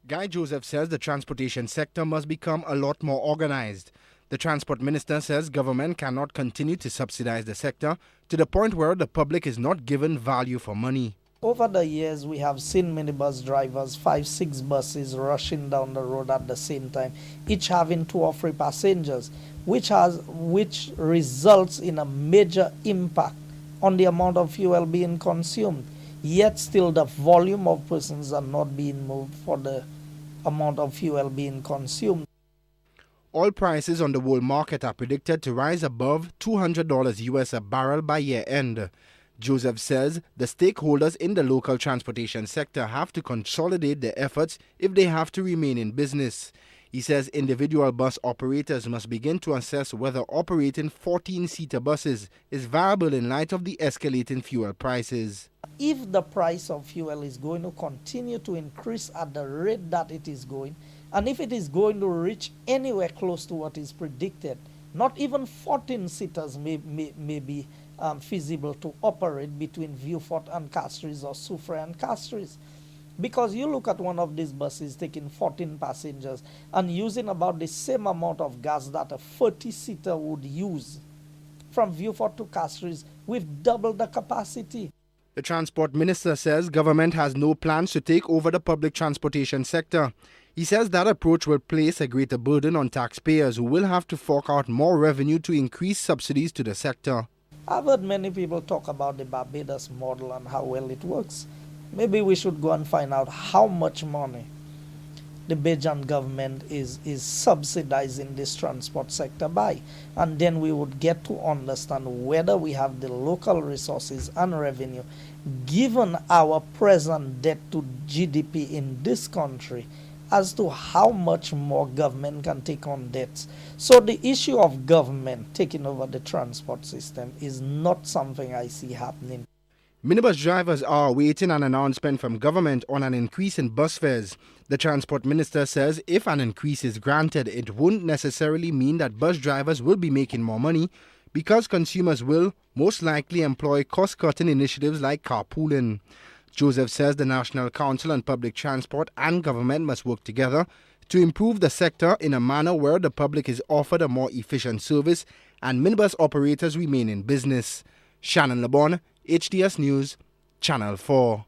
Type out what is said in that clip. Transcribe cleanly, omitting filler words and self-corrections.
Guy Joseph says the transportation sector must become a lot more organized. The transport minister says government cannot continue to subsidize the sector to the point where the public is not given value for money. Over the years, we have seen minibus drivers, 5, 6 buses rushing down the road at the same time, each having 2 or 3 passengers, which results in a major impact on the amount of fuel being consumed. Yet still the volume of persons are not being moved for the amount of fuel being consumed. Oil prices on the world market are predicted to rise above $200 US a barrel by year end. Joseph says the stakeholders in the local transportation sector have to consolidate their efforts if they have to remain in business. He says individual bus operators must begin to assess whether operating 14-seater buses is viable in light of the escalating fuel prices. If the price of fuel is going to continue to increase at the rate that it is going, and if it is going to reach anywhere close to what is predicted, not even 14-seaters may be feasible to operate between Vieux-Fort and Castries or Soufrière and Castries. Because you look at one of these buses taking 14 passengers and using about the same amount of gas that a 30-seater would use. From Vieux-Fort to Castries, we've doubled the capacity. The transport minister says government has no plans to take over the public transportation sector. He says that approach will place a greater burden on taxpayers who will have to fork out more revenue to increase subsidies to the sector. I've heard many people talk about the Barbados model and how well it works. Maybe we should go and find out how much money the Bajan government is subsidizing this transport sector by. And then we would get to understand whether we have the local resources and revenue, given our present debt to GDP in this country, as to how much more government can take on debts. So the issue of government taking over the transport system is not something I see happening. Minibus drivers are awaiting an announcement from government on an increase in bus fares. The transport minister says if an increase is granted, it won't necessarily mean that bus drivers will be making more money because consumers will most likely employ cost-cutting initiatives like carpooling. Joseph says the National Council on Public Transport and government must work together to improve the sector in a manner where the public is offered a more efficient service and minibus operators remain in business. Shannon LeBon, HDS News, Channel 4.